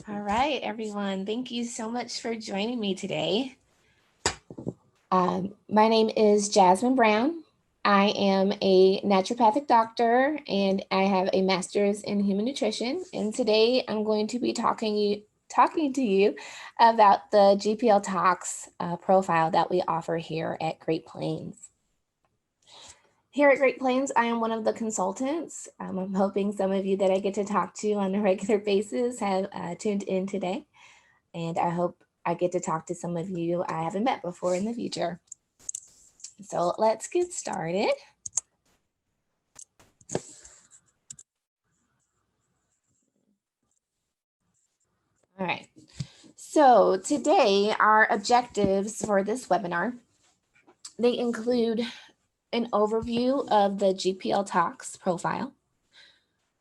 All right, everyone. Thank you so much for joining me today. My name is Jasmine Brown. I am a naturopathic doctor and I have a master's in human nutrition. And today I'm going to be talking to you about the GPL-TOX profile that we offer here at Great Plains. Here at Great Plains, I am one of the consultants. I'm hoping some of you that I get to talk to on a regular basis have tuned in today. And I hope I get to talk to some of you I haven't met before in the future. So let's get started. All right. So today, our objectives for this webinar, they include an overview of the GPL-TOX profile.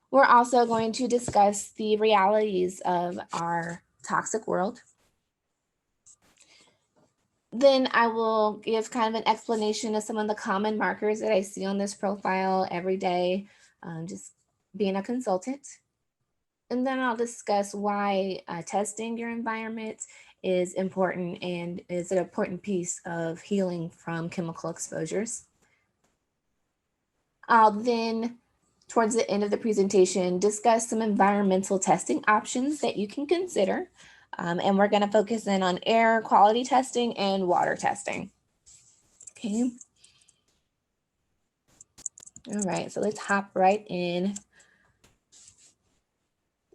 We're also going to discuss the realities of our toxic world. Then I will give kind of an explanation of some of the common markers that I see on this profile every day, just being a consultant. And then I'll discuss why testing your environment is important and is an important piece of healing from chemical exposures. I'll then, towards the end of the presentation, discuss some environmental testing options that you can consider. And we're going to focus in on air quality testing and water testing. Okay. All right, so let's hop right in.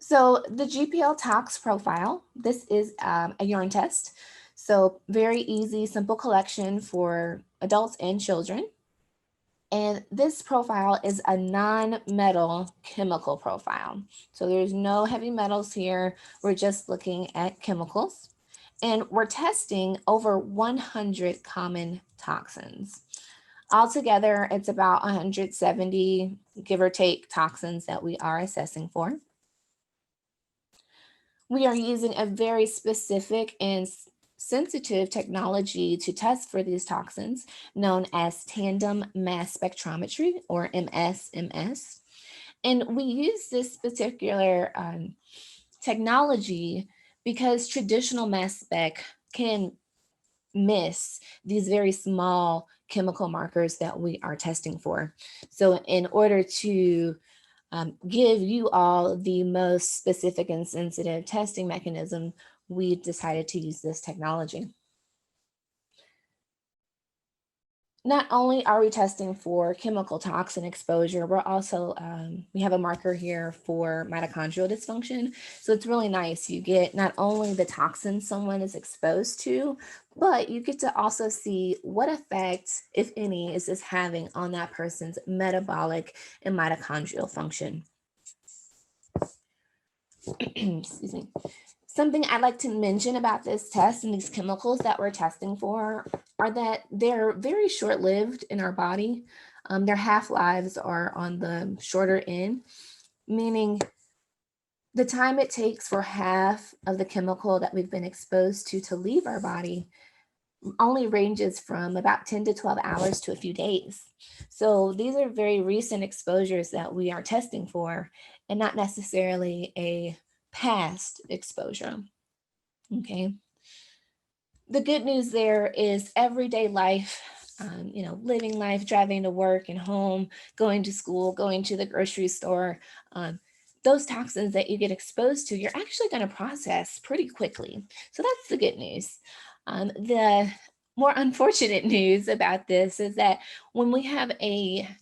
So the GPL-TOX profile, this is a urine test. So very easy, simple collection for adults and children. And this profile is a non-metal chemical profile. So there's no heavy metals here. We're just looking at chemicals. And we're testing over 100 common toxins. Altogether, it's about 170, give or take, toxins that we are assessing for. We are using a very specific and sensitive technology to test for these toxins known as tandem mass spectrometry, or MS. And we use this particular technology because traditional mass spec can miss these very small chemical markers that we are testing for. So in order to give you all the most specific and sensitive testing mechanism, we decided to use this technology. Not only are we testing for chemical toxin exposure, we're also, we have a marker here for mitochondrial dysfunction. So it's really nice. You get not only the toxins someone is exposed to, but you get to also see what effect, if any, is this having on that person's metabolic and mitochondrial function. Excuse me. Something I'd like to mention about this test and these chemicals that we're testing for are that they're very short-lived in our body. Their half-lives are on the shorter end, meaning the time it takes for half of the chemical that we've been exposed to leave our body only ranges from about 10 to 12 hours to a few days. So these are very recent exposures that we are testing for and not necessarily a past exposure. Okay. The good news there is everyday life, living life, driving to work and home, going to school, going to the grocery store, those toxins that you get exposed to, you're actually going to process pretty quickly. So that's the good news. The more unfortunate news about this is that when we have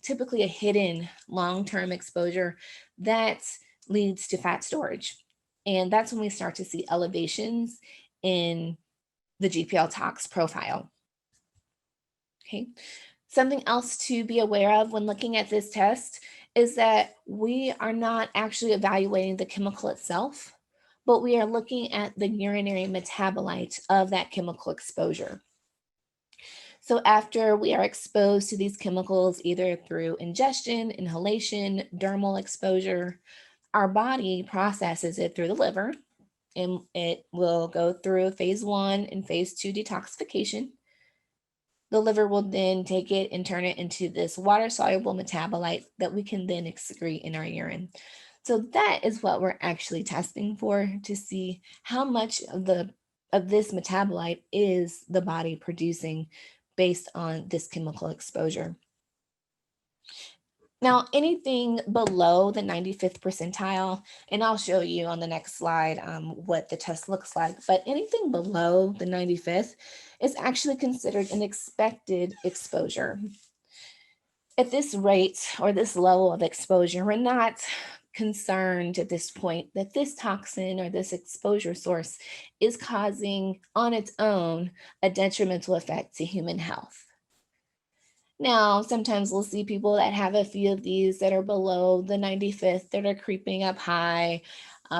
typically a hidden long-term exposure, that leads to fat storage. And that's when we start to see elevations in the GPL-TOX profile. Okay. Something else to be aware of when looking at this test is that we are not actually evaluating the chemical itself, but we are looking at the urinary metabolite of that chemical exposure. So after we are exposed to these chemicals, either through ingestion, inhalation, dermal exposure, our body processes it through the liver, and it will go through phase 1 and phase 2 detoxification. The liver will then take it and turn it into this water-soluble metabolite that we can then excrete in our urine. So that is what we're actually testing for, to see how much of this metabolite is the body producing based on this chemical exposure. Now, anything below the 95th percentile, and I'll show you on the next slide what the test looks like, but anything below the 95th is actually considered an expected exposure. At this rate or this level of exposure, we're not concerned at this point that this toxin or this exposure source is causing on its own a detrimental effect to human health. Now, sometimes we'll see people that have a few of these that are below the 95th that are creeping up high,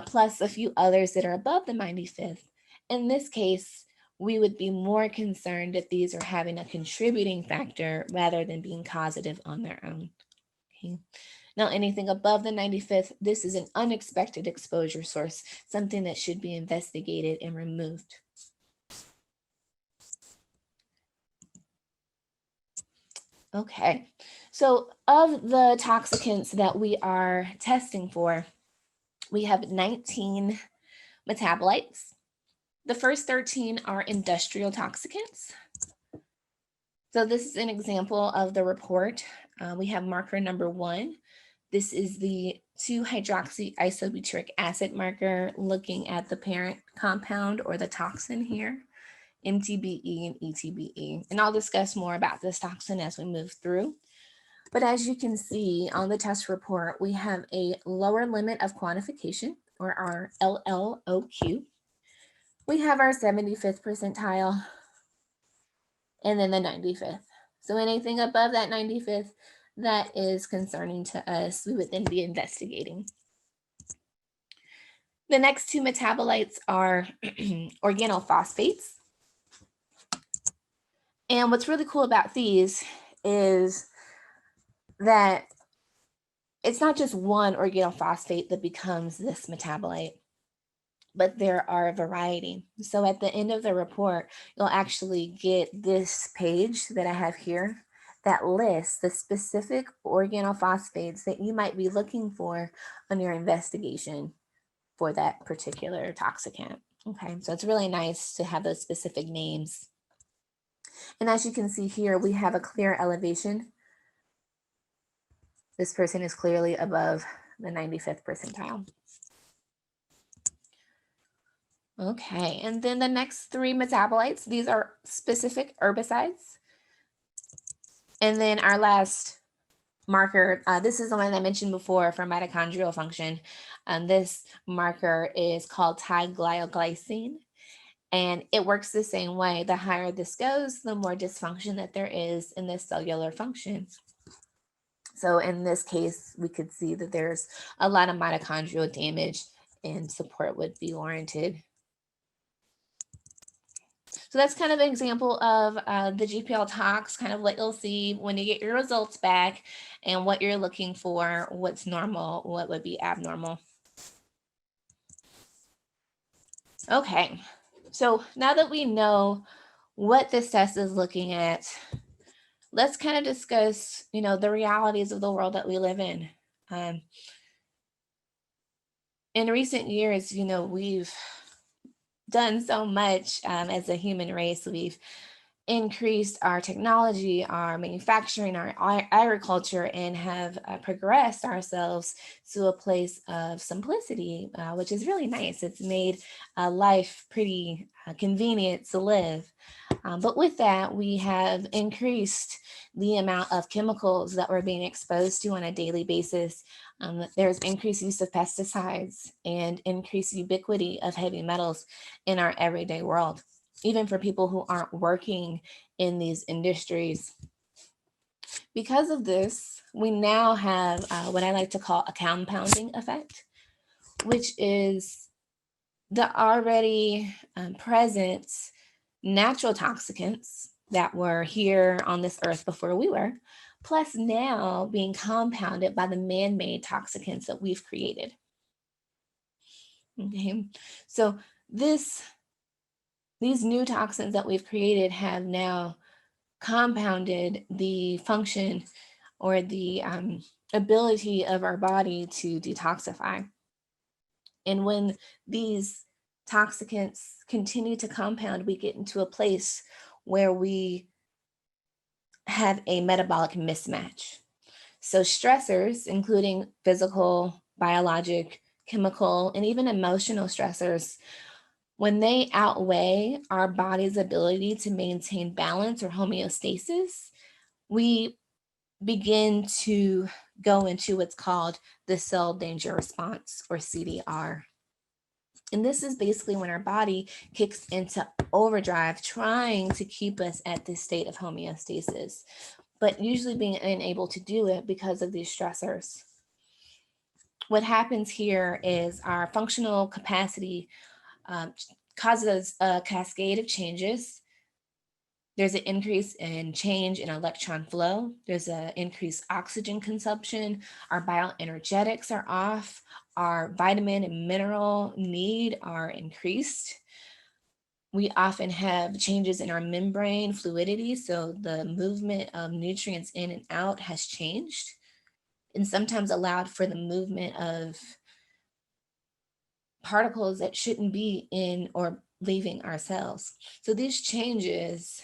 plus a few others that are above the 95th. In this case, we would be more concerned that these are having a contributing factor rather than being causative on their own. Okay. Now, anything above the 95th, this is an unexpected exposure source, something that should be investigated and removed. Okay, so of the toxicants that we are testing for, we have 19 metabolites. The first 13 are industrial toxicants. So this is an example of the report. We have marker number 1. This is the 2-hydroxyisobutyric acid marker, looking at the parent compound or the toxin here, MTBE and ETBE. And I'll discuss more about this toxin as we move through. But as you can see on the test report, we have a lower limit of quantification, or our LLOQ. We have our 75th percentile, and then the 95th. So anything above that 95th, that is concerning to us. We would then be investigating. The next 2 metabolites are organophosphates. And what's really cool about these is that it's not just one organophosphate that becomes this metabolite, but there are a variety. So at the end of the report, you'll actually get this page that I have here that lists the specific organophosphates that you might be looking for on your investigation for that particular toxicant. Okay, so it's really nice to have those specific names. And as you can see here, we have a clear elevation. This person is clearly above the 95th percentile. Okay, and then the next 3 metabolites, these are specific herbicides. And then our last marker, this is the one I mentioned before for mitochondrial function. This marker is called tiglioglycine, and it works the same way. The higher this goes, the more dysfunction that there is in the cellular function. So in this case, we could see that there's a lot of mitochondrial damage and support would be warranted. So that's kind of an example of the GPL-TOX, kind of what you'll see when you get your results back and what you're looking for, what's normal, what would be abnormal. Okay, so now that we know what this test is looking at, let's kind of discuss, the realities of the world that we live in. In recent years, we've done so much as a human race. We've increased our technology, our manufacturing, our agriculture, and have progressed ourselves to a place of simplicity, which is really nice. It's made life pretty convenient to live. But with that, we have increased the amount of chemicals that we're being exposed to on a daily basis. There's increased use of pesticides and increased ubiquity of heavy metals in our everyday world, even for people who aren't working in these industries. Because of this, we now have what I like to call a compounding effect, which is the already present natural toxicants that were here on this earth before we were, plus now being compounded by the man-made toxicants that we've created. Okay, so these new toxins that we've created have now compounded the function or the ability of our body to detoxify. And when these toxicants continue to compound, we get into a place where we have a metabolic mismatch. So stressors, including physical, biologic, chemical, and even emotional stressors, when they outweigh our body's ability to maintain balance or homeostasis, we begin to go into what's called the cell danger response, or CDR. And this is basically when our body kicks into overdrive, trying to keep us at this state of homeostasis, but usually being unable to do it because of these stressors. What happens here is our functional capacity causes a cascade of changes. There's an increase in change in electron flow. There's an increased oxygen consumption. Our bioenergetics are off. Our vitamin and mineral need are increased. We often have changes in our membrane fluidity, so the movement of nutrients in and out has changed, and sometimes allowed for the movement of particles that shouldn't be in or leaving our cells. So these changes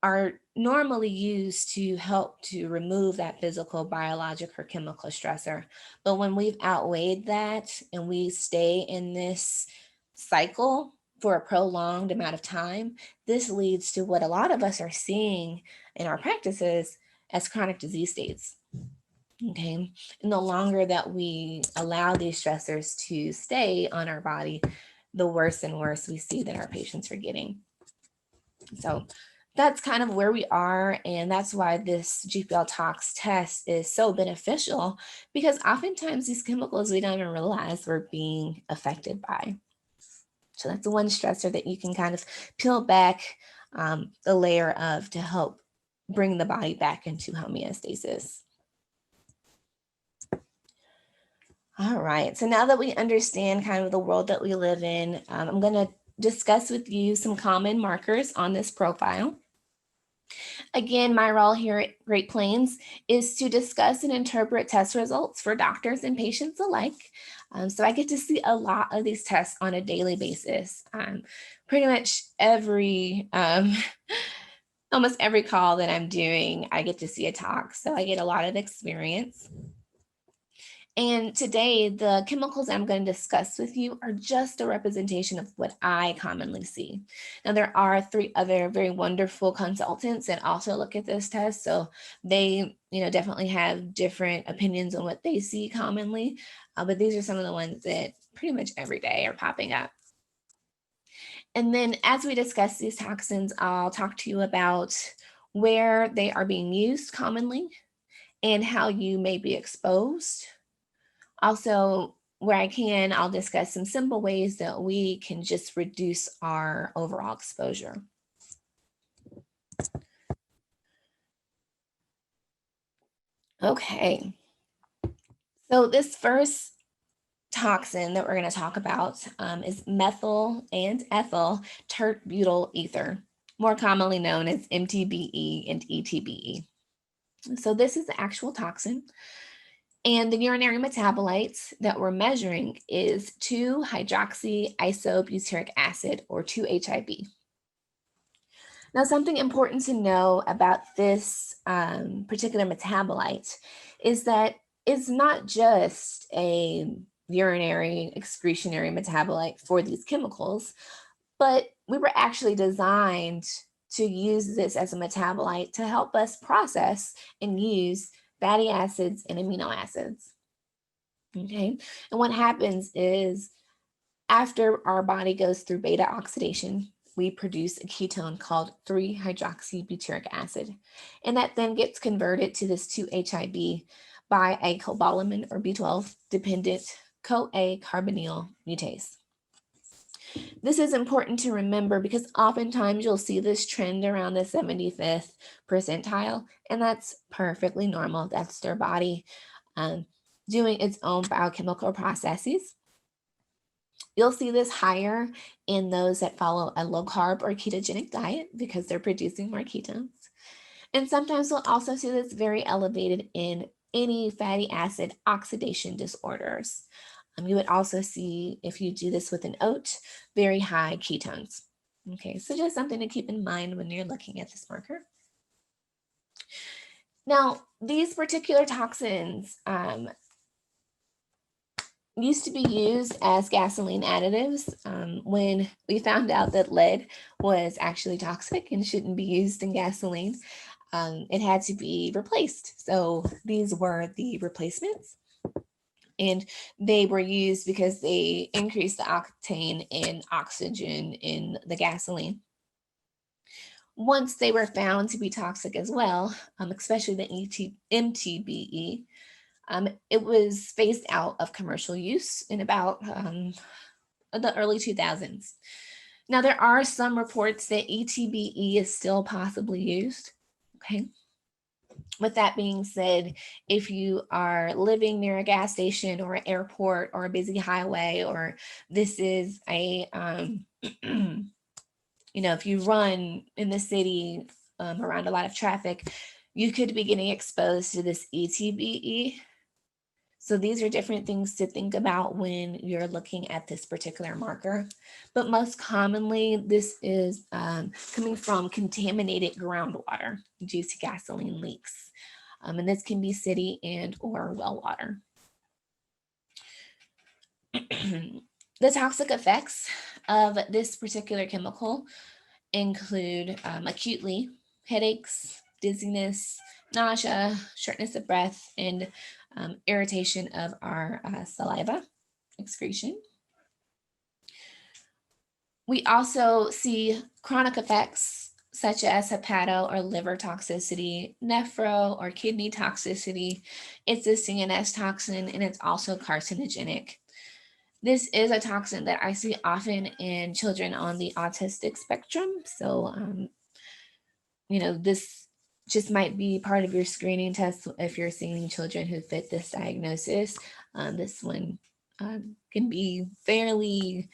are normally used to help to remove that physical, biologic, or chemical stressor. But when we've outweighed that and we stay in this cycle for a prolonged amount of time, this leads to what a lot of us are seeing in our practices as chronic disease states. Okay, and the longer that we allow these stressors to stay on our body, the worse and worse we see that our patients are getting. So that's kind of where we are, and that's why this GPL-TOX test is so beneficial, because oftentimes these chemicals we don't even realize we're being affected by. So that's the one stressor that you can kind of peel back the layer of to help bring the body back into homeostasis. All right, so now that we understand kind of the world that we live in, I'm going to discuss with you some common markers on this profile. Again, my role here at Great Plains is to discuss and interpret test results for doctors and patients alike. So I get to see a lot of these tests on a daily basis. Pretty much almost every call that I'm doing, I get to see a tox. So I get a lot of experience. And today, the chemicals I'm going to discuss with you are just a representation of what I commonly see. Now, there are 3 other very wonderful consultants that also look at this test. So they, definitely have different opinions on what they see commonly. But these are some of the ones that pretty much every day are popping up. And then as we discuss these toxins, I'll talk to you about where they are being used commonly and how you may be exposed. Also, where I can, I'll discuss some simple ways that we can just reduce our overall exposure. Okay, so this first toxin that we're going to talk about is methyl and ethyl tert-butyl ether, more commonly known as MTBE and ETBE. So this is the actual toxin. And the urinary metabolites that we're measuring is 2-hydroxyisobutyric acid, or 2-HIB. Now, something important to know about this particular metabolite is that it's not just a urinary excretionary metabolite for these chemicals, but we were actually designed to use this as a metabolite to help us process and use fatty acids and amino acids. Okay, and what happens is after our body goes through beta oxidation, we produce a ketone called 3-hydroxybutyric acid, and that then gets converted to this 2-HIB by a cobalamin or B12 dependent CoA carbonyl mutase. This is important to remember because oftentimes you'll see this trend around the 75th percentile, and that's perfectly normal. That's their body doing its own biochemical processes. You'll see this higher in those that follow a low carb or ketogenic diet because they're producing more ketones. And sometimes we'll also see this very elevated in any fatty acid oxidation disorders. You would also see, if you do this with an oat, very high ketones. Okay, so just something to keep in mind when you're looking at this marker. Now, these particular toxins used to be used as gasoline additives when we found out that lead was actually toxic and shouldn't be used in gasoline. It had to be replaced. So these were the replacements. And they were used because they increased the octane and oxygen in the gasoline. Once they were found to be toxic as well, especially the MTBE, it was phased out of commercial use in about the early 2000s. Now, there are some reports that ETBE is still possibly used. Okay. With that being said, if you are living near a gas station or an airport or a busy highway, or this is a, if you run in the city around a lot of traffic, you could be getting exposed to this ETBE. So these are different things to think about when you're looking at this particular marker. But most commonly, this is coming from contaminated groundwater due to gasoline leaks. And this can be city and or well water. The toxic effects of this particular chemical include acutely headaches, dizziness, nausea, shortness of breath, and irritation of our saliva excretion. We also see chronic effects such as hepato or liver toxicity, nephro or kidney toxicity. It's a CNS toxin, and it's also carcinogenic. This is a toxin that I see often in children on the autistic spectrum. So, this just might be part of your screening test if you're seeing children who fit this diagnosis. This one can be fairly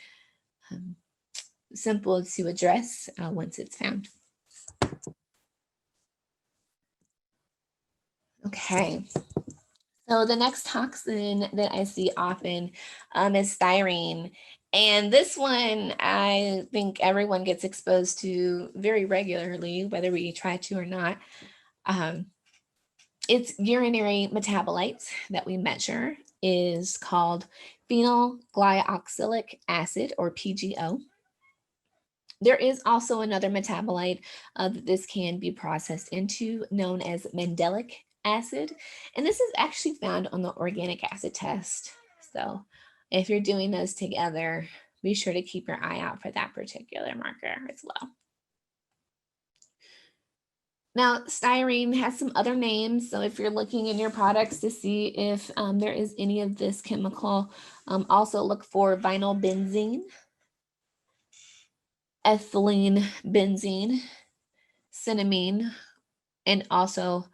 simple to address once it's found. Okay. So the next toxin that I see often is styrene. And this one, I think everyone gets exposed to very regularly, whether we try to or not. Its urinary metabolites that we measure is called phenylglyoxylic acid, or PGO. There is also another metabolite that this can be processed into, known as mandelic acid. And this is actually found on the organic acid test. So if you're doing those together, be sure to keep your eye out for that particular marker as well. Now, styrene has some other names. So if you're looking in your products to see if there is any of this chemical, also look for vinyl benzene, ethylene benzene, cinnamine, and also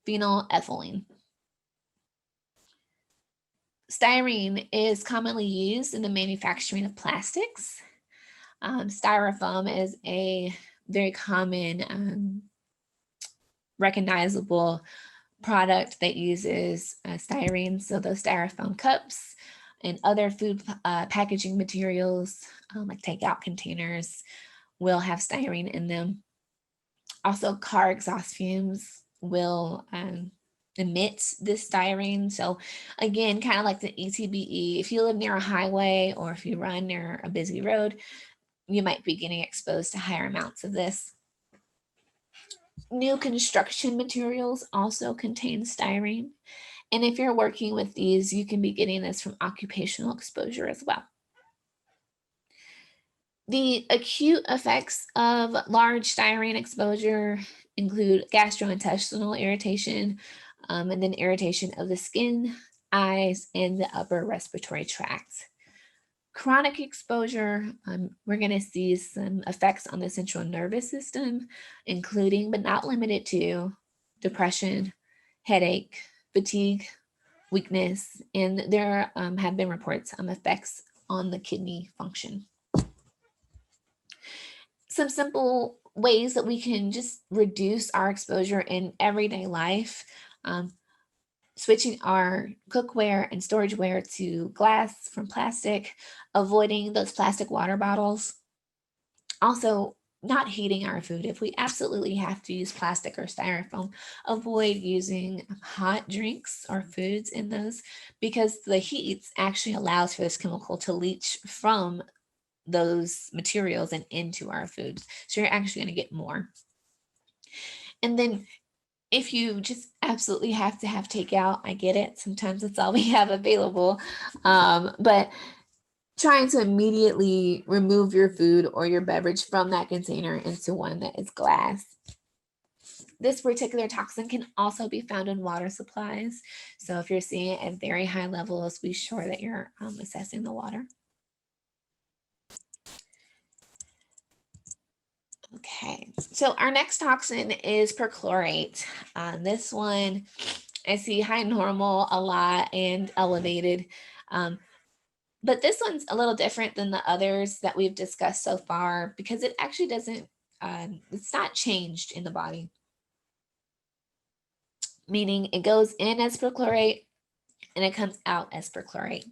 phenylethylene. Styrene is commonly used in the manufacturing of plastics. Styrofoam is a very common recognizable product that uses styrene. So those styrofoam cups and other food packaging materials, like takeout containers, will have styrene in them. Also, car exhaust fumes will emit this styrene. So again, kind of like the ETBE, if you live near a highway or if you run near a busy road, you might be getting exposed to higher amounts of this. New construction materials also contain styrene. And if you're working with these, you can be getting this from occupational exposure as well. The acute effects of large styrene exposure include gastrointestinal irritation, and then irritation of the skin, eyes, and the upper respiratory tract. Chronic exposure, we're going to see some effects on the central nervous system, including but not limited to depression, headache, fatigue, weakness, and there have been reports of effects on the kidney function. some simple ways that we can just reduce our exposure in everyday life. Switching our cookware and storageware to glass from plastic, avoiding those plastic water bottles. Also, not heating our food. If we absolutely have to use plastic or styrofoam, avoid using hot drinks or foods in those, because the heat actually allows for this chemical to leach from those materials and into our foods. So you're actually going to get more. And then if you just absolutely have to have takeout, I get it. Sometimes it's all we have available. But trying to immediately remove your food or your beverage from that container into one that is glass. This particular toxin can also be found in water supplies. So if you're seeing it at very high levels, be sure that you're assessing the water. Okay, so our next toxin is perchlorate. This one, I see high normal a lot and elevated. But this one's a little different than the others that we've discussed so far because it actually doesn't, it's not changed in the body. Meaning it goes in as perchlorate and it comes out as perchlorate.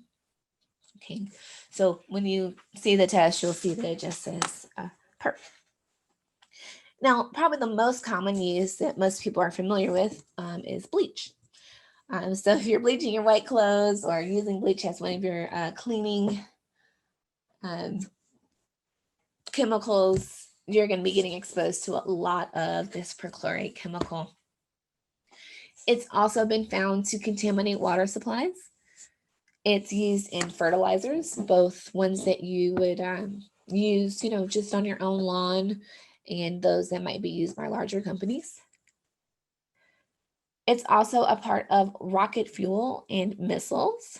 Okay, so when you see the test, you'll see that it just says perc. Now, probably the most common use that most people are familiar with is bleach. So if you're bleaching your white clothes or using bleach as one of your cleaning chemicals, you're going to be getting exposed to a lot of this perchlorate chemical. It's also been found to contaminate water supplies. It's used in fertilizers, both ones that you would use, just on your own lawn and those that might be used by larger companies. It's also a part of rocket fuel and missiles,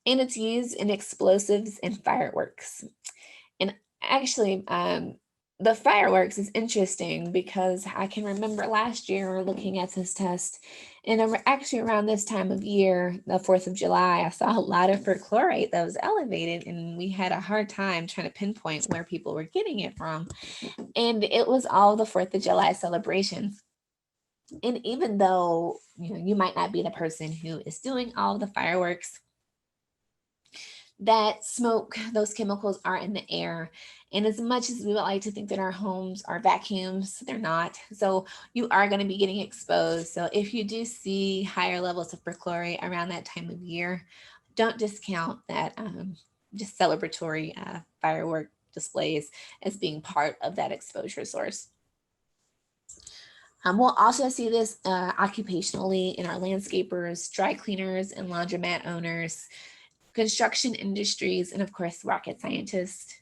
and it's used in explosives and fireworks. And actually, the fireworks is interesting because I can remember last year looking at this test, and actually around this time of year, the 4th of July, I saw a lot of perchlorate that was elevated, and we had a hard time trying to pinpoint where people were getting it from. And it was all the 4th of July celebrations. And even though you might not be the person who is doing all the fireworks, that smoke, those chemicals are in the air. And as much as we would like to think that our homes are vacuums, they're not. So you are going to be getting exposed. So if you do see higher levels of perchlorate around that time of year, don't discount that just celebratory firework displays as being part of that exposure source. We'll also see this occupationally in our landscapers, dry cleaners, and laundromat owners, construction industries, and of course, rocket scientists.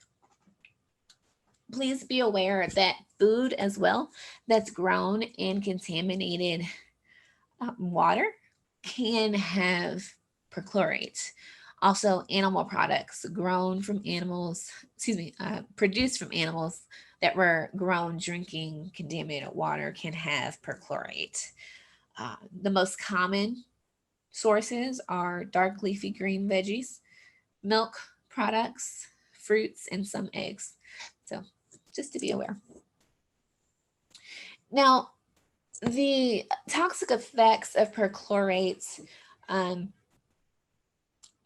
Please be aware that food as well that's grown in contaminated water can have perchlorate. Also, animal products grown from animals, produced from animals that were grown drinking contaminated water can have perchlorate. The most common sources are dark leafy green veggies, milk products, fruits, and some eggs. So just to be aware. Now, the toxic effects of perchlorate,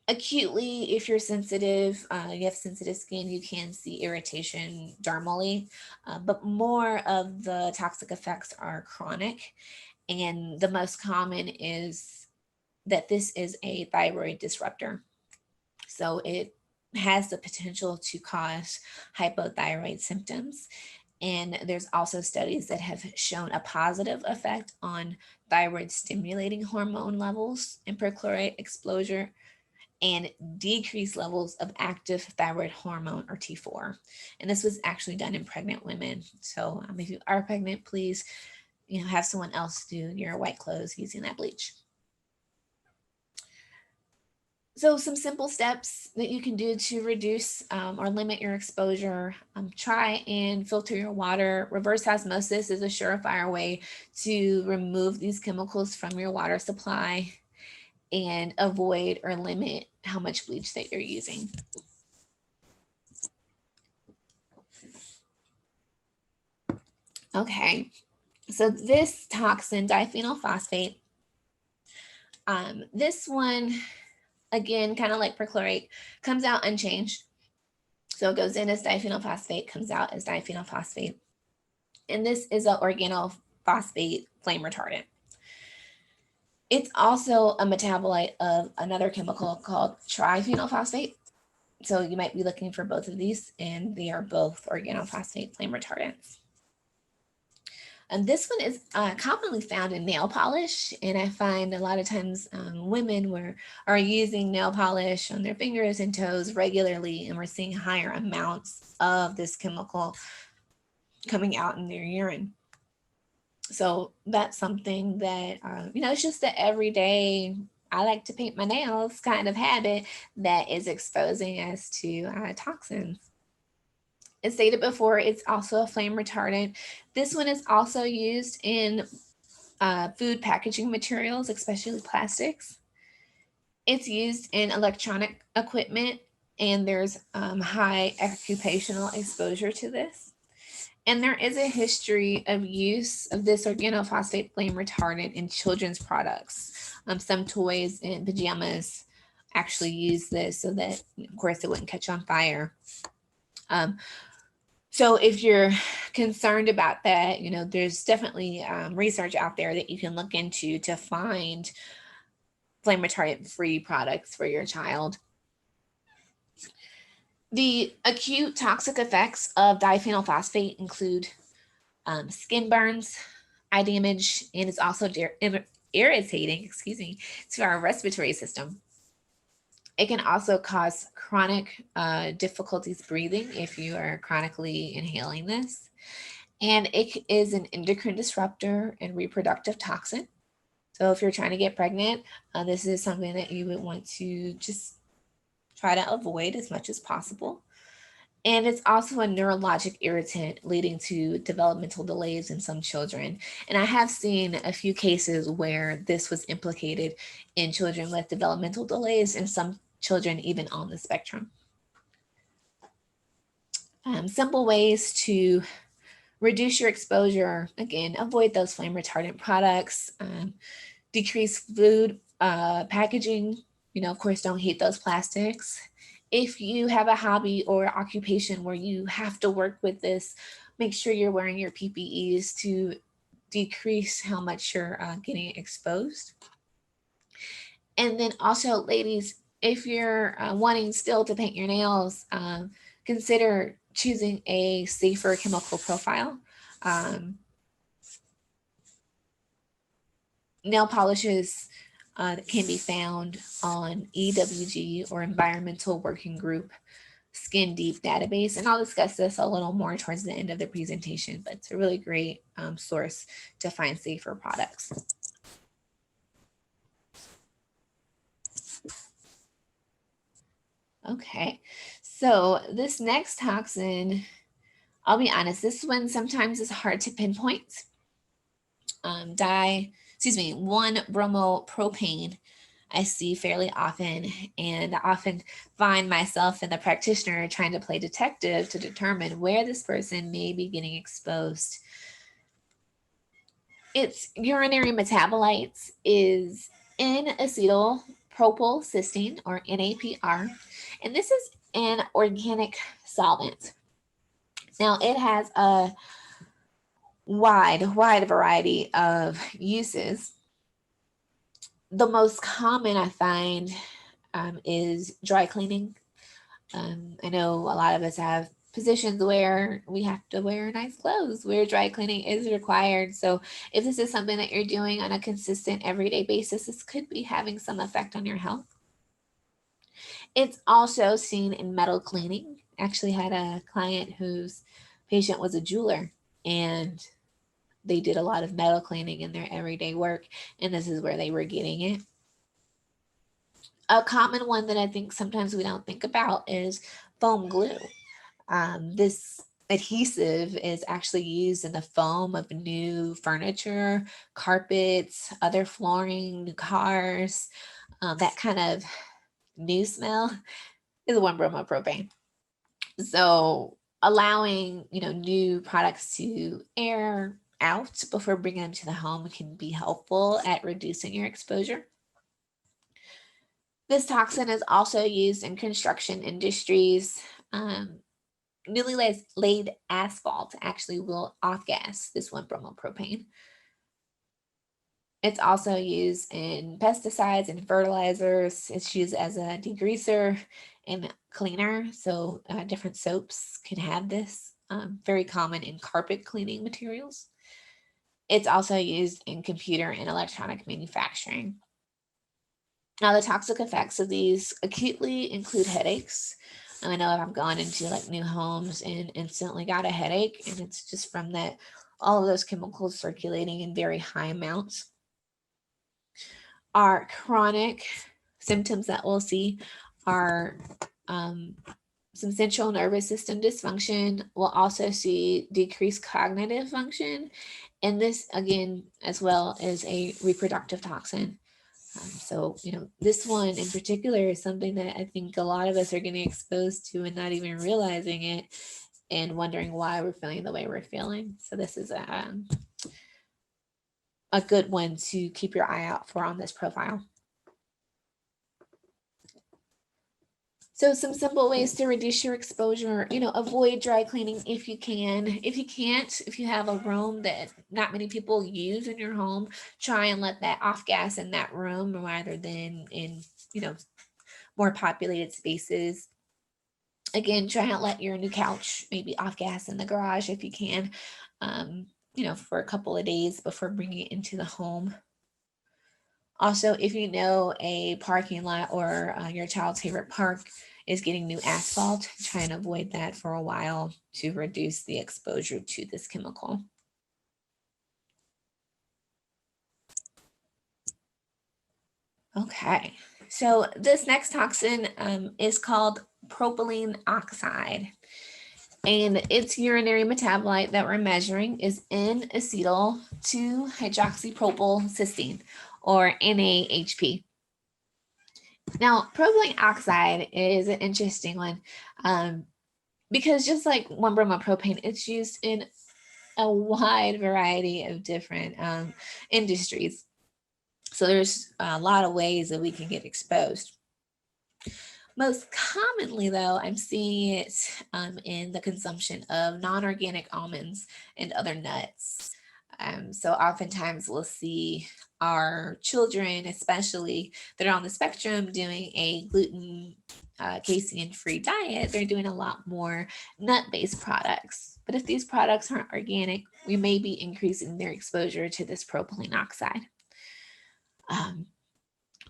acutely, if you're sensitive, you have sensitive skin, you can see irritation dermally, but more of the toxic effects are chronic. And the most common is that this is a thyroid disruptor. So it has the potential to cause hypothyroid symptoms. And there's also studies that have shown a positive effect on thyroid stimulating hormone levels in perchlorate exposure and decreased levels of active thyroid hormone or T4. And this was actually done in pregnant women. So if you are pregnant, please have someone else do your white clothes using that bleach. So some simple steps that you can do to reduce or limit your exposure. Try and filter your water. Reverse osmosis is a surefire way to remove these chemicals from your water supply and avoid or limit how much bleach that you're using. Okay, so this toxin, diphenyl phosphate, this one, again, kind of like perchlorate, comes out unchanged. So it goes in as diphenyl phosphate, comes out as diphenyl phosphate. And this is an organophosphate flame retardant. It's also a metabolite of another chemical called triphenyl phosphate. So you might be looking for both of these, and they are both organophosphate flame retardants. And this one is commonly found in nail polish, and I find a lot of times women are using nail polish on their fingers and toes regularly, and we're seeing higher amounts of this chemical coming out in their urine. So that's something that, it's just the everyday, I like to paint my nails kind of habit that is exposing us to toxins. As stated before, it's also a flame retardant. This one is also used in food packaging materials, especially plastics. It's used in electronic equipment, and there's high occupational exposure to this. And there is a history of use of this organophosphate flame retardant in children's products. Some toys and pajamas actually use this so that, of course, it wouldn't catch on fire. So if you're concerned about that, there's definitely research out there that you can look into to find flame retardant free products for your child. The acute toxic effects of diphenyl phosphate include skin burns, eye damage, and it's also irritating, to our respiratory system. It can also cause chronic difficulties breathing if you are chronically inhaling this. And it is an endocrine disruptor and reproductive toxin. So if you're trying to get pregnant, this is something that you would want to just try to avoid as much as possible. And it's also a neurologic irritant leading to developmental delays in some children. And I have seen a few cases where this was implicated in children with developmental delays and some children even on the spectrum. Simple ways to reduce your exposure: again, avoid those flame retardant products, decrease food packaging, of course, don't heat those plastics. If you have a hobby or occupation where you have to work with this, make sure you're wearing your PPEs to decrease how much you're getting exposed. And then also, ladies, if you're wanting still to paint your nails, consider choosing a safer chemical profile. Nail polishes can be found on EWG, or Environmental Working Group Skin Deep database. And I'll discuss this a little more towards the end of the presentation, but it's a really great source to find safer products. Okay, so this next toxin, I'll be honest, this one sometimes is hard to pinpoint. 1-bromo propane I see fairly often, and I often find myself in the practitioner trying to play detective to determine where this person may be getting exposed. Its urinary metabolites is N-acetylpropylcysteine, or NAPR, and this is an organic solvent. Now, it has a wide variety of uses. The most common I find is dry cleaning. I know a lot of us have positions where we have to wear nice clothes, where dry cleaning is required. So if this is something that you're doing on a consistent everyday basis, this could be having some effect on your health. It's also seen in metal cleaning. Actually had a client whose patient was a jeweler, and they did a lot of metal cleaning in their everyday work, and this is where they were getting it. A common one that I think sometimes we don't think about is foam glue. This adhesive is actually used in the foam of new furniture, carpets, other flooring, new cars. That kind of new smell is 1-bromo propane. So allowing, new products to air out before bringing them to the home can be helpful at reducing your exposure. This toxin is also used in construction industries. Newly laid asphalt actually will off-gas this 1-bromopropane. It's also used in pesticides and fertilizers. It's used as a degreaser and cleaner. So different soaps can have this. Very common in carpet cleaning materials. It's also used in computer and electronic manufacturing. Now, the toxic effects of these acutely include headaches. I know I've gone into like new homes and instantly got a headache, and it's just from that, all of those chemicals circulating in very high amounts. Our chronic symptoms that we'll see are some central nervous system dysfunction. We'll also see decreased cognitive function. And this, again, as well, is a reproductive toxin. So, this one in particular is something that I think a lot of us are getting exposed to and not even realizing it and wondering why we're feeling the way we're feeling. So this is a good one to keep your eye out for on this profile. So some simple ways to reduce your exposure, avoid dry cleaning if you can. If you can't, if you have a room that not many people use in your home, try and let that off gas in that room rather than in, more populated spaces. Again, try and let your new couch maybe off gas in the garage if you can, for a couple of days before bringing it into the home. Also, if you know a parking lot or your child's favorite park is getting new asphalt, try and avoid that for a while to reduce the exposure to this chemical. Okay, so this next toxin is called propylene oxide. And its urinary metabolite that we're measuring is N-acetyl 2-hydroxypropylcysteine, or NAHP. Now, propylene oxide is an interesting one because just like 1-bromopropane, it's used in a wide variety of different industries. So there's a lot of ways that we can get exposed. Most commonly, though, I'm seeing it in the consumption of non-organic almonds and other nuts. So oftentimes we'll see our children, especially that are on the spectrum, doing a gluten, casein-free diet. They're doing a lot more nut-based products. But if these products aren't organic, we may be increasing their exposure to this propylene oxide.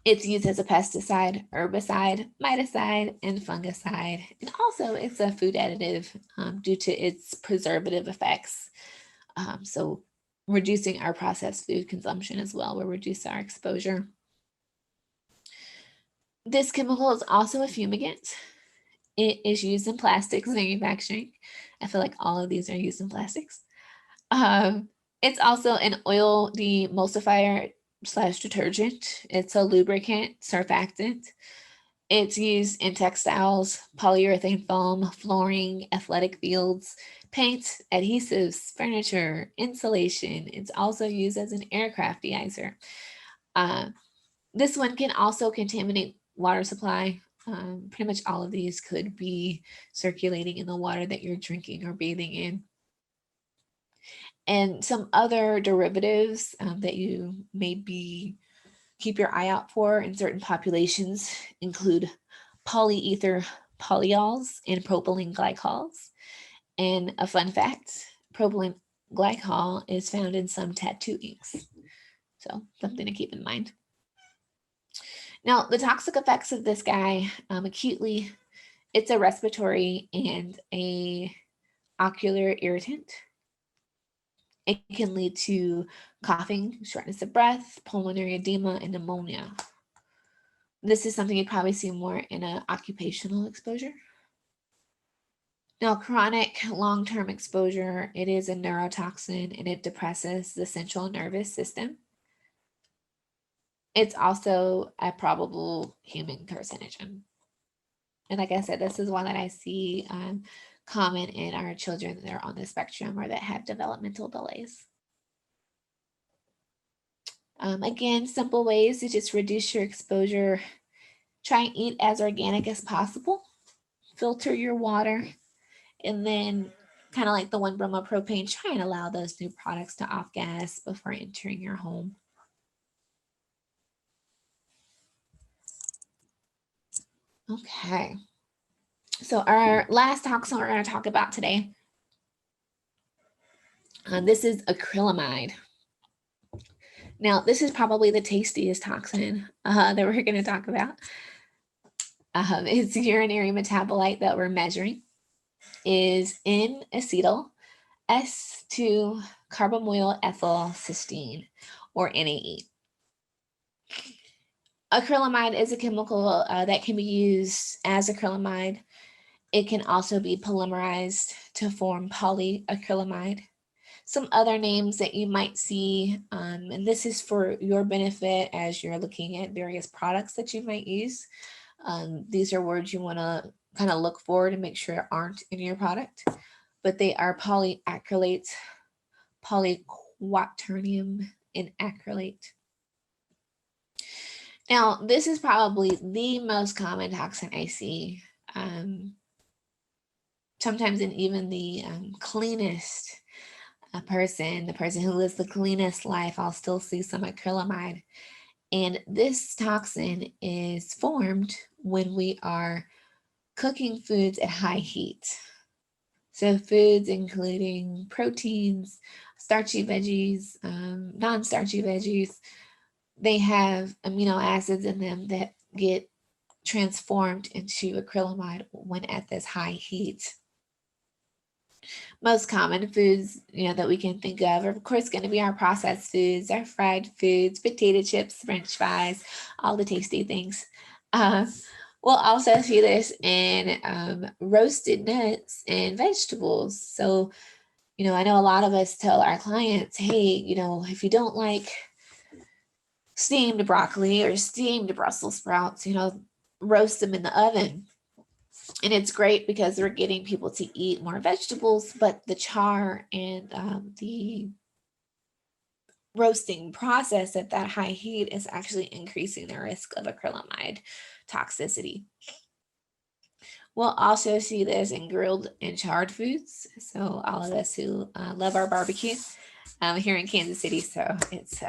It's used as a pesticide, herbicide, miticide, and fungicide. And also it's a food additive due to its preservative effects. So reducing our processed food consumption as well will reduce our exposure. This chemical is also a fumigant. It is used in plastics manufacturing. I feel like all of these are used in plastics. It's also an oil demulsifier / detergent. It's a lubricant, surfactant. It's used in textiles, polyurethane foam, flooring, athletic fields, paint, adhesives, furniture, insulation. It's also used as an aircraft deicer. This one can also contaminate water supply. Pretty much all of these could be circulating in the water that you're drinking or bathing in. And some other derivatives that you may keep your eye out for in certain populations include polyether polyols and propylene glycols. And a fun fact, propylene glycol is found in some tattoo inks. So something to keep in mind. Now, the toxic effects of this guy, acutely, it's a respiratory and a ocular irritant. It can lead to coughing, shortness of breath, pulmonary edema, and pneumonia. This is something you probably see more in an occupational exposure. Now, chronic long-term exposure, it is a neurotoxin and it depresses the central nervous system. It's also a probable human carcinogen. And like I said, this is one that I see common in our children that are on the spectrum or that have developmental delays. Again, simple ways to just reduce your exposure. Try and eat as organic as possible. Filter your water. And then, kind of like the 1-bromo propane, try and allow those new products to off gas before entering your home. Okay. So our last toxin we're going to talk about today, this is acrylamide. Now, this is probably the tastiest toxin that we're going to talk about. It's urinary metabolite that we're measuring is N-acetyl S2-carbamoyl ethyl cysteine, or NAE. Acrylamide is a chemical that can be used as acrylamide. It can also be polymerized to form polyacrylamide. Some other names that you might see, and this is for your benefit as you're looking at various products that you might use. These are words you want to kind of look for to make sure aren't in your product, but they are polyacrylate, polyquaternium, and acrylate. Now, this is probably the most common toxin I see. Sometimes in even the cleanest person, the person who lives the cleanest life, I'll still see some acrylamide. And this toxin is formed when we are cooking foods at high heat. So foods including proteins, starchy veggies, non-starchy veggies, they have amino acids in them that get transformed into acrylamide when at this high heat. Most common foods, that we can think of are, of course, going to be our processed foods, our fried foods, potato chips, French fries, all the tasty things. We'll also see this in roasted nuts and vegetables. So, I know a lot of us tell our clients, hey, if you don't like steamed broccoli or steamed Brussels sprouts, roast them in the oven. And it's great because we're getting people to eat more vegetables, but the char and the roasting process at that high heat is actually increasing the risk of acrylamide toxicity. We'll also see this in grilled and charred foods. So all of us who love our barbecue here in Kansas City, so it's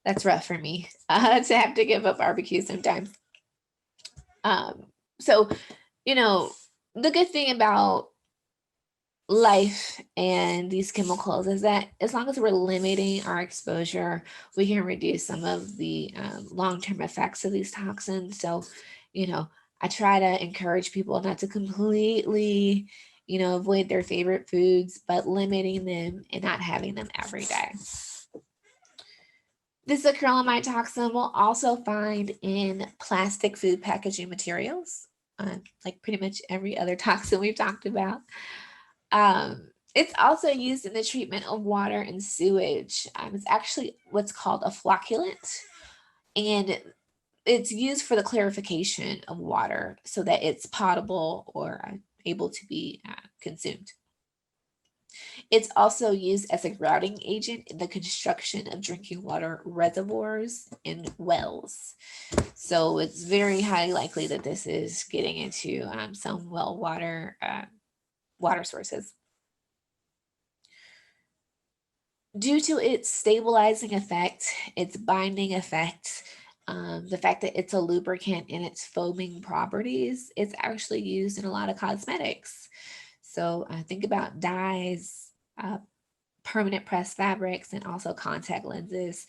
that's rough for me to have to give up barbecue sometimes. So, the good thing about life and these chemicals is that as long as we're limiting our exposure, we can reduce some of the long-term effects of these toxins. So, I try to encourage people not to completely, avoid their favorite foods, but limiting them and not having them every day. This acrylamide toxin will also find in plastic food packaging materials, like pretty much every other toxin we've talked about. It's also used in the treatment of water and sewage. It's actually what's called a flocculant, and it's used for the clarification of water so that it's potable or able to be consumed. It's also used as a grouting agent in the construction of drinking water reservoirs and wells. So it's very highly likely that this is getting into some well water sources. Due to its stabilizing effect, its binding effect, the fact that it's a lubricant and its foaming properties, it's actually used in a lot of cosmetics. So think about dyes, permanent press fabrics, and also contact lenses.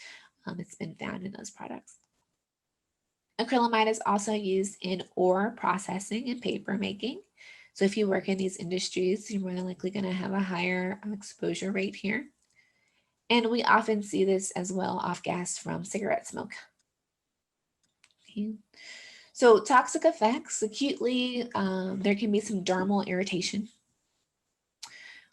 It's been found in those products. Acrylamide is also used in ore processing and paper making. So if you work in these industries, you're more than likely going to have a higher exposure rate here. And we often see this as well off gas from cigarette smoke. Okay. So toxic effects, acutely, there can be some dermal irritation.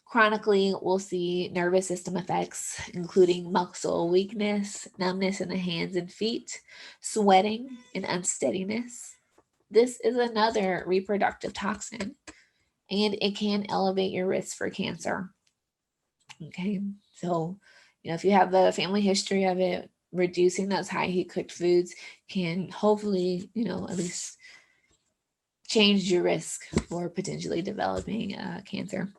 Chronically, we'll see nervous system effects, including muscle weakness, numbness in the hands and feet, sweating, and unsteadiness. This is another reproductive toxin. and it can elevate your risk for cancer. Okay, so if you have a family history of it, reducing those high heat cooked foods can hopefully, at least change your risk for potentially developing cancer.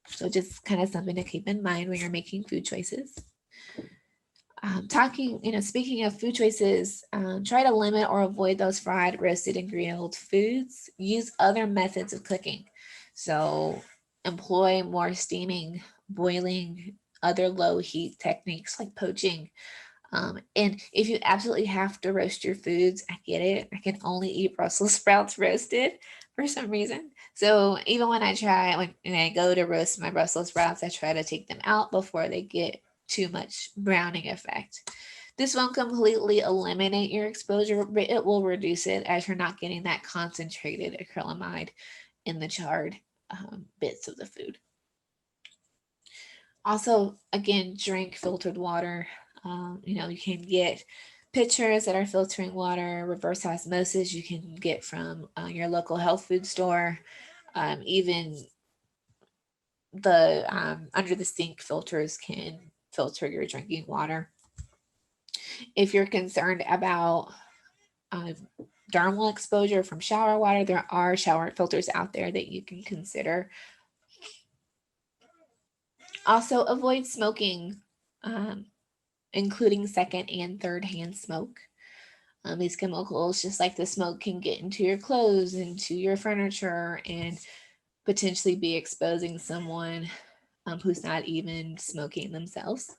So just kind of something to keep in mind when you're making food choices. Speaking of food choices, try to limit or avoid those fried, roasted, and grilled foods. Use other methods of cooking. So employ more steaming, boiling, other low heat techniques like poaching. And if you absolutely have to roast your foods, I get it. I can only eat Brussels sprouts roasted for some reason. So even when I go to roast my Brussels sprouts, I try to take them out before they get too much browning effect. This won't completely eliminate your exposure, but it will reduce it as you're not getting that concentrated acrylamide in the charred bits of the food. Also, again, drink filtered water. You can get pitchers that are filtering water, reverse osmosis you can get from your local health food store. Even the under the sink filters can filter your drinking water. If you're concerned about dermal exposure from shower water, there are shower filters out there that you can consider. Also, avoid smoking, including second and third hand smoke. These chemicals, just like the smoke, can get into your clothes, into your furniture, and potentially be exposing someone who's not even smoking themselves.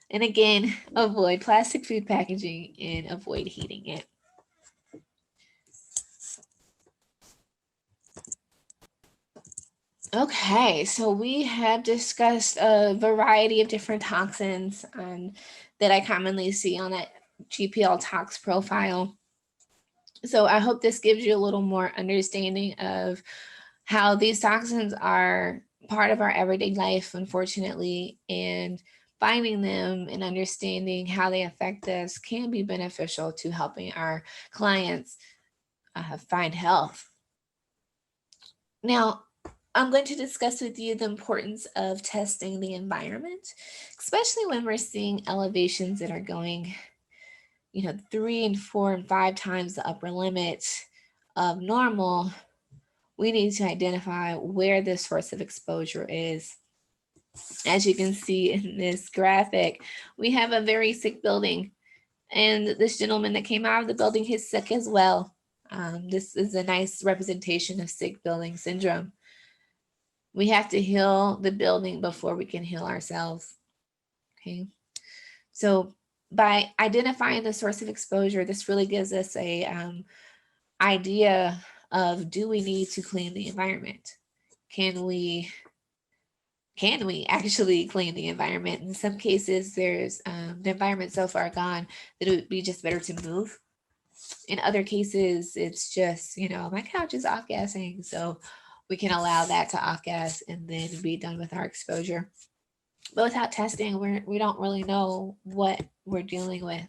And again, avoid plastic food packaging and avoid heating it. Okay, so we have discussed a variety of different toxins that I commonly see on that GPL-TOX profile. So I hope this gives you a little more understanding of how these toxins are part of our everyday life, unfortunately, and finding them and understanding how they affect us can be beneficial to helping our clients find health. Now, I'm going to discuss with you the importance of testing the environment, especially when we're seeing elevations that are going, 3 and 4 and 5 times the upper limit of normal. We need to identify where the source of exposure is. As you can see in this graphic, we have a very sick building, and this gentleman that came out of the building, he's sick as well. This is a nice representation of sick building syndrome. We have to heal the building before we can heal ourselves. Okay. So by identifying the source of exposure, this really gives us a idea of, do we need to clean the environment? Can we actually clean the environment? In some cases, there's the environment so far gone that it would be just better to move. In other cases, it's just, my couch is off-gassing, so we can allow that to off-gas and then be done with our exposure. But without testing, we don't really know what we're dealing with.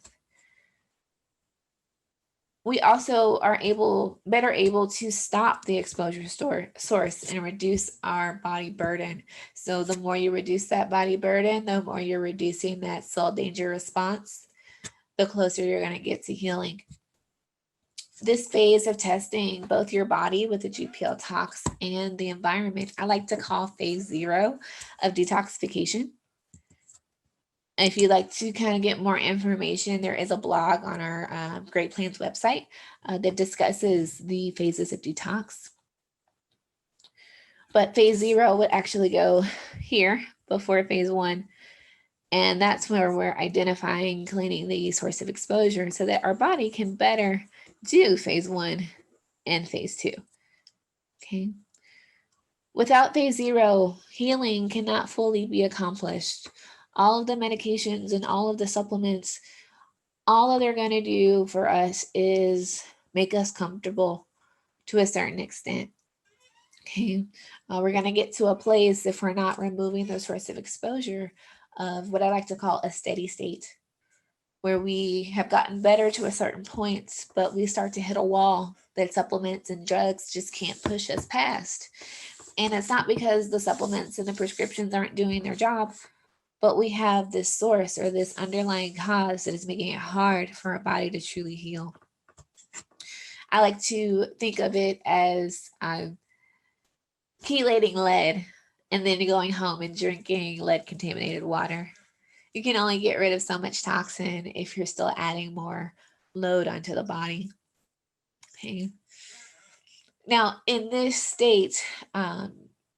We also are better able to stop the exposure source and reduce our body burden. So the more you reduce that body burden, the more you're reducing that cell danger response, the closer you're going to get to healing. This phase of testing both your body with the GPL-TOX and the environment, I like to call phase 0 of detoxification. If you'd like to kind of get more information, there is a blog on our Great Plans website that discusses the phases of detox. But phase 0 would actually go here before phase 1. And that's where we're identifying, cleaning the source of exposure so that our body can better do phase 1 and phase 2. Okay. Without phase 0, healing cannot fully be accomplished. All of the medications and all of the supplements, all they're going to do for us is make us comfortable to a certain extent. Okay. We're going to get to a place, if we're not removing the source of exposure, of what I like to call a steady state, where we have gotten better to a certain point, but we start to hit a wall that supplements and drugs just can't push us past. And it's not because the supplements and the prescriptions aren't doing their job, but we have this source or this underlying cause that is making it hard for our body to truly heal. I like to think of it as chelating lead and then going home and drinking lead contaminated water. You can only get rid of so much toxin if you're still adding more load onto the body. Okay. Now, in this state,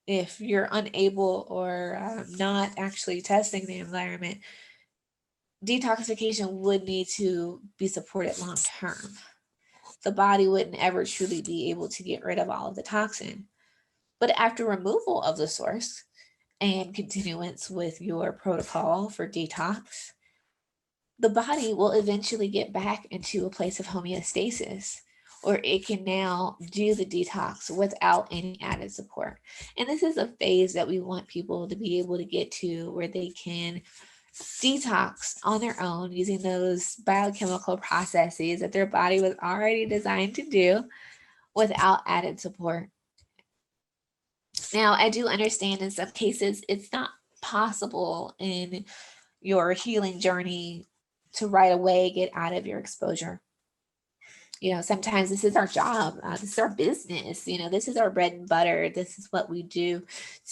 if you're unable or not actually testing the environment, detoxification would need to be supported long term. The body wouldn't ever truly be able to get rid of all of the toxin. But after removal of the source and continuance with your protocol for detox, the body will eventually get back into a place of homeostasis, or it can now do the detox without any added support. And this is a phase that we want people to be able to get to, where they can detox on their own using those biochemical processes that their body was already designed to do without added support. Now, I do understand in some cases it's not possible in your healing journey to right away get out of your exposure. You know, sometimes this is our job. This is our business. You know, this is our bread and butter. This is what we do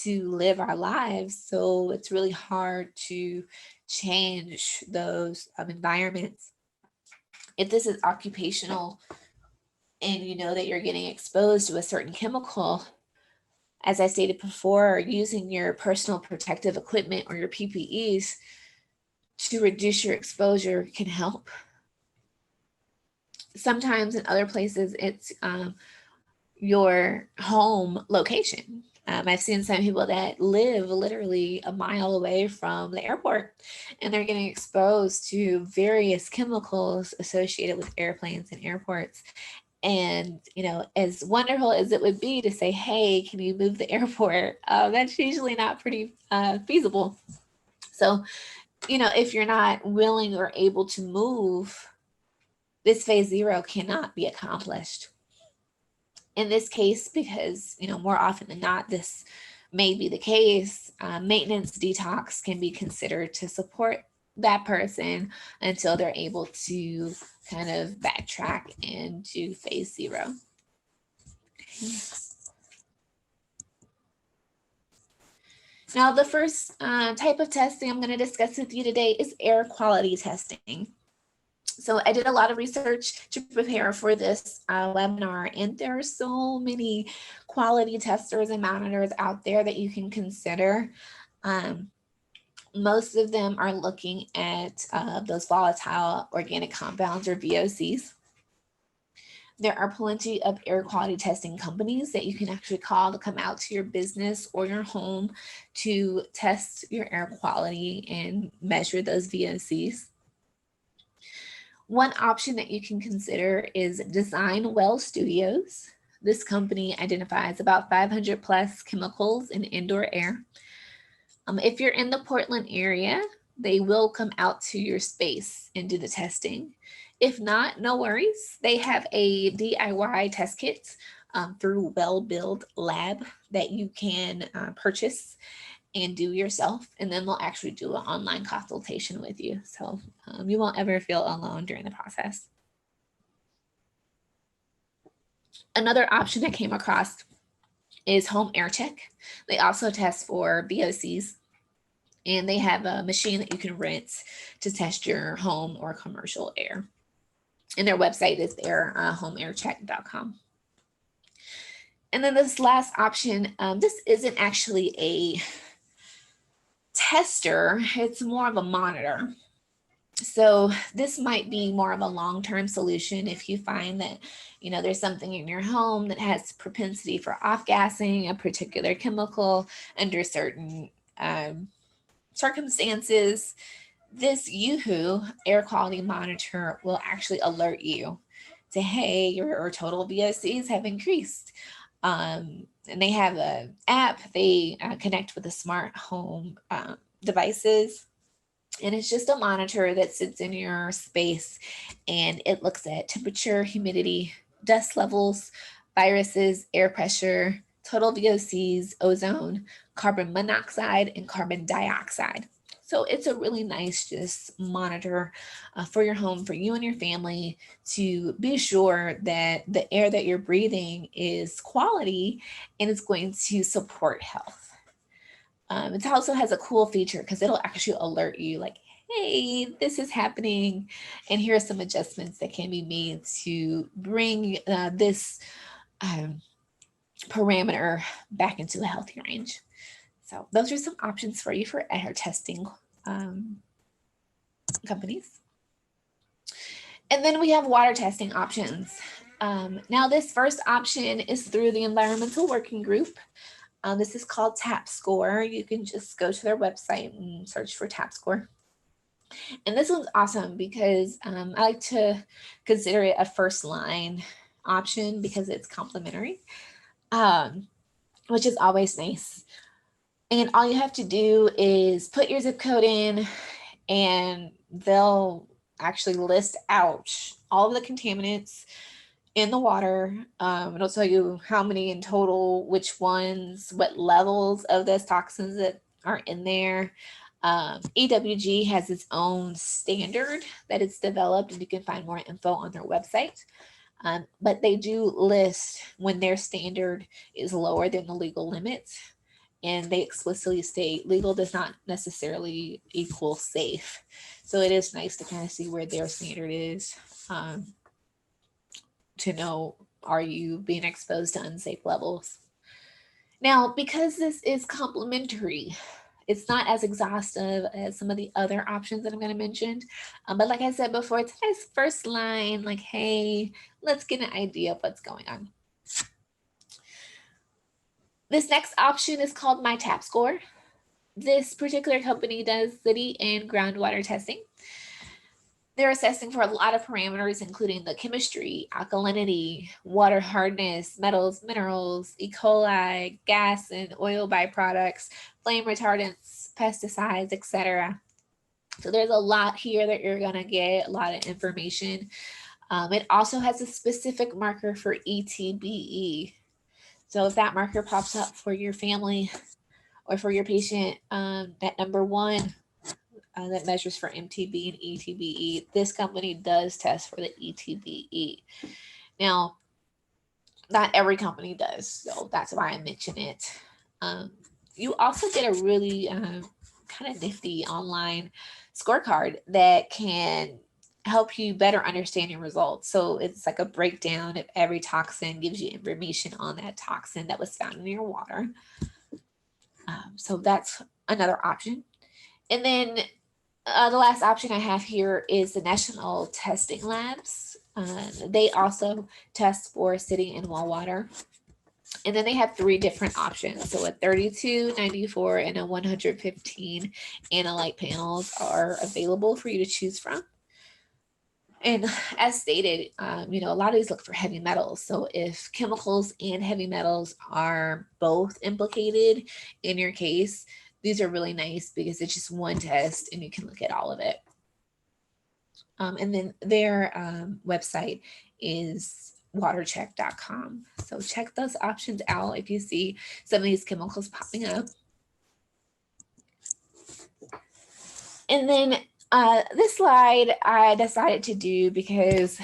to live our lives. So it's really hard to change those environments. If this is occupational and you know that you're getting exposed to a certain chemical, as I stated before, using your personal protective equipment or your PPEs to reduce your exposure can help. Sometimes in other places, it's your home location. I've seen some people that live literally a mile away from the airport, and they're getting exposed to various chemicals associated with airplanes and airports. And, you know, as wonderful as it would be to say, hey, can you move the airport? That's usually not pretty feasible. So, you know, if you're not willing or able to move, this phase 0 cannot be accomplished. In this case, because, you know, more often than not, this may be the case, maintenance detox can be considered to support that person until they're able to kind of backtrack and do phase 0. Now, the first type of testing I'm going to discuss with you today is air quality testing. So I did a lot of research to prepare for this webinar, and there are so many quality testers and monitors out there that you can consider. Most of them are looking at those volatile organic compounds, or VOCs. There are plenty of air quality testing companies that you can actually call to come out to your business or your home to test your air quality and measure those VOCs. One option that you can consider is Design Well Studios. This company identifies about 500 plus chemicals in indoor air. If you're in the Portland area, they will come out to your space and do the testing. If not, no worries. They have a DIY test kit through Well Build Lab that you can purchase and do yourself, and then they'll actually do an online consultation with you. So you won't ever feel alone during the process. Another option I came across is Home Air Check. They also test for VOCs, and they have a machine that you can rent to test your home or commercial air. And their website is there, homeaircheck.com. And then this last option, this isn't actually a tester, it's more of a monitor. So this might be more of a long-term solution if you find that, you know, there's something in your home that has propensity for off-gassing a particular chemical under certain circumstances. This Yoo-Hoo air quality monitor will actually alert you to, hey, your total VOCs have increased. And they have an app. They connect with the smart home devices. And it's just a monitor that sits in your space, and it looks at temperature, humidity, dust levels, viruses, air pressure, total VOCs, ozone, carbon monoxide, and carbon dioxide. So it's a really nice just monitor for your home, for you and your family, to be sure that the air that you're breathing is quality and it's going to support health. It also has a cool feature because it'll actually alert you like, hey, this is happening. And here are some adjustments that can be made to bring this um, parameter back into a healthy range. So those are some options for you for air testing companies. And then we have water testing options. Now this first option is through the Environmental Working Group. This is called TAP Score. You can just go to their website and search for TAP Score. And this one's awesome because I like to consider it a first line option because it's complimentary, which is always nice. And all you have to do is put your zip code in and they'll actually list out all of the contaminants in the water. It'll tell you how many in total, which ones, what levels of those toxins that are in there. EWG has its own standard that it's developed, and you can find more info on their website. But they do list when their standard is lower than the legal limits. And they explicitly state legal does not necessarily equal safe. So it is nice to kind of see where their standard is to know, are you being exposed to unsafe levels? Now, because this is complementary, it's not as exhaustive as some of the other options that I'm going to mention. But like I said before, it's a nice first line, like, hey, let's get an idea of what's going on. This next option is called My Tap Score. This particular company does city and groundwater testing. They're assessing for a lot of parameters, including the chemistry, alkalinity, water hardness, metals, minerals, E. coli, gas and oil byproducts, flame retardants, pesticides, etc. So there's a lot here that you're going to get, a lot of information. It also has a specific marker for ETBE. So if that marker pops up for your family or for your patient, that number one that measures for MTBE and ETBE, this company does test for the ETBE. Now, not every company does, so that's why I mention it. You also get a really kind of nifty online scorecard that can help you better understand your results. So it's like a breakdown of every toxin, gives you information on that toxin that was found in your water. So that's another option. And then the last option I have here is the National Testing Labs. They also test for city and well water. And then they have three different options. So a 32, 94, and a 115 analyte panels are available for you to choose from. And as stated, a lot of these look for heavy metals. So if chemicals and heavy metals are both implicated in your case, these are really nice because it's just one test and you can look at all of it. And then their website is watercheck.com. So check those options out if you see some of these chemicals popping up. And then this slide I decided to do because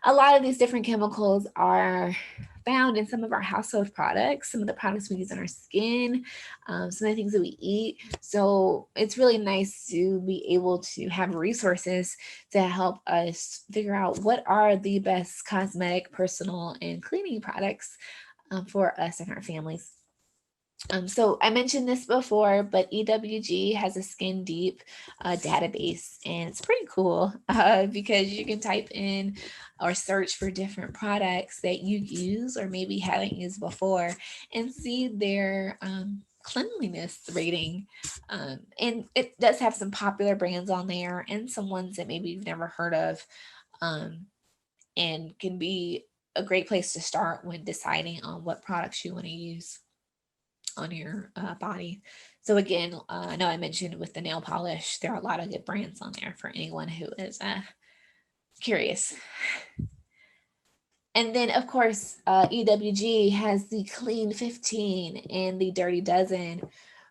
a lot of these different chemicals are found in some of our household products, some of the products we use on our skin, some of the things that we eat. So it's really nice to be able to have resources to help us figure out what are the best cosmetic, personal, and cleaning products for us and our families. So I mentioned this before, but EWG has a skin deep database, and it's pretty cool because you can type in or search for different products that you use or maybe haven't used before and see their cleanliness rating. And it does have some popular brands on there and some ones that maybe you've never heard of, and can be a great place to start when deciding on what products you want to use on your body. So again, I know I mentioned with the nail polish, there are a lot of good brands on there for anyone who is curious. And then, of course, EWG has the Clean 15 and the Dirty Dozen.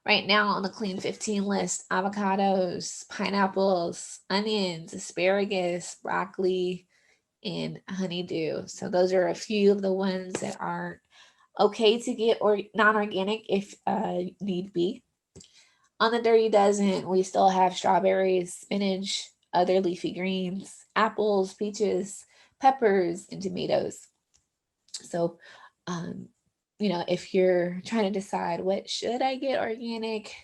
Right now on the Clean 15 list, avocados, pineapples, onions, asparagus, broccoli, and honeydew. So those are a few of the ones that are okay to get or non-organic if need be. On the Dirty Dozen, we still have strawberries, spinach, other leafy greens, apples, peaches, peppers, and tomatoes. So, if you're trying to decide what should I get organic,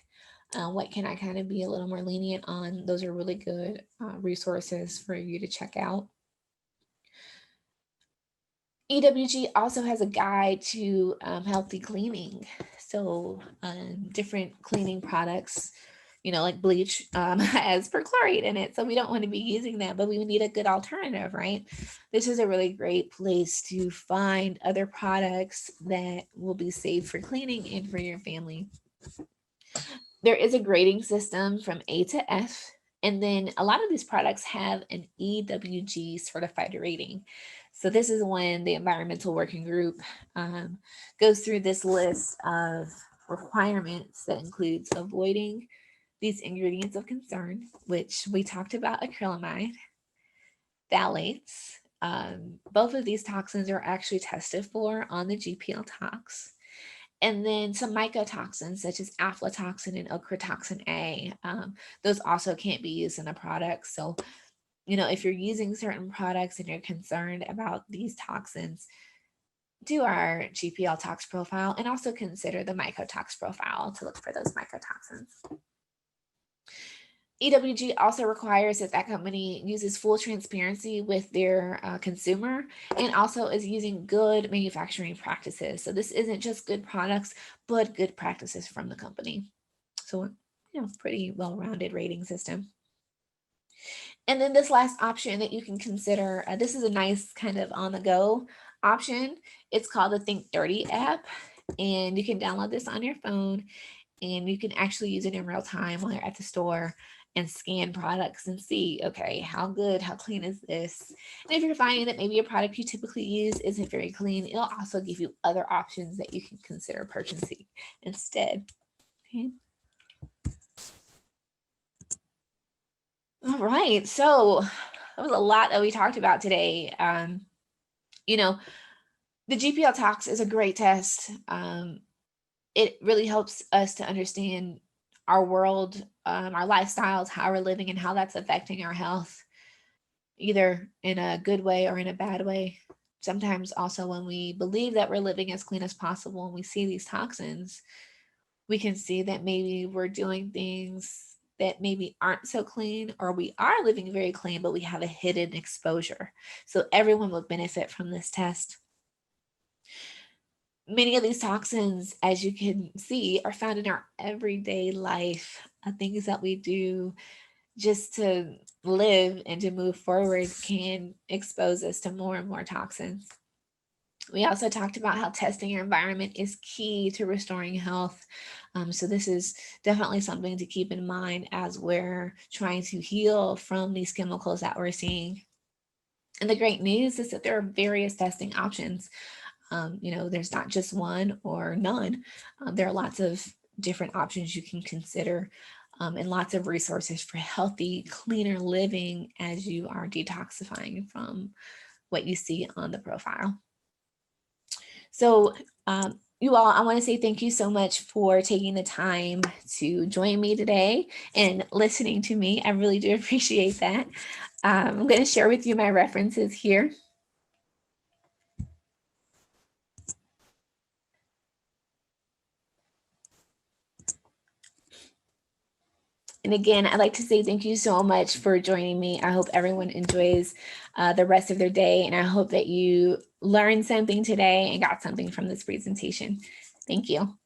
what can I kind of be a little more lenient on, those are really good resources for you to check out. EWG also has a guide to healthy cleaning. So different cleaning products, like bleach has perchlorate in it. So we don't want to be using that, but we need a good alternative, right? This is a really great place to find other products that will be safe for cleaning and for your family. There is a grading system from A to F. And then a lot of these products have an EWG certified rating. So this is when the environmental working group goes through this list of requirements that includes avoiding these ingredients of concern, which we talked about acrylamide, phthalates. Both of these toxins are actually tested for on the GPL-TOX. And then some mycotoxins such as aflatoxin and ochratoxin A. Those also can't be used in a product. So, if you're using certain products and you're concerned about these toxins, do our GPL-TOX profile and also consider the mycotox profile to look for those mycotoxins. EWG also requires that company uses full transparency with their consumer and also is using good manufacturing practices. So this isn't just good products, but good practices from the company. So, pretty well-rounded rating system. And then this last option that you can consider, this is a nice kind of on-the-go option. It's called the Think Dirty app, and you can download this on your phone, and you can actually use it in real time while you're at the store and scan products and see, okay, how clean is this? And if you're finding that maybe a product you typically use isn't very clean, it'll also give you other options that you can consider purchasing instead. Okay. All right, so that was a lot that we talked about today. The GPL-TOX is a great test. It really helps us to understand our world, our lifestyles, how we're living, and how that's affecting our health, either in a good way or in a bad way. Sometimes also when we believe that we're living as clean as possible and we see these toxins, we can see that maybe we're doing things that maybe aren't so clean, or we are living very clean, but we have a hidden exposure. So everyone will benefit from this test. Many of these toxins, as you can see, are found in our everyday life, things that we do just to live and to move forward can expose us to more and more toxins. We also talked about how testing your environment is key to restoring health. So this is definitely something to keep in mind as we're trying to heal from these chemicals that we're seeing. And the great news is that there are various testing options. There's not just one or none. There are lots of different options you can consider, and lots of resources for healthy, cleaner living as you are detoxifying from what you see on the profile. So you all, I want to say thank you so much for taking the time to join me today and listening to me. I really do appreciate that. I'm going to share with you my references here. And again, I'd like to say thank you so much for joining me. I hope everyone enjoys the rest of their day, and I hope that you learned something today and got something from this presentation. Thank you.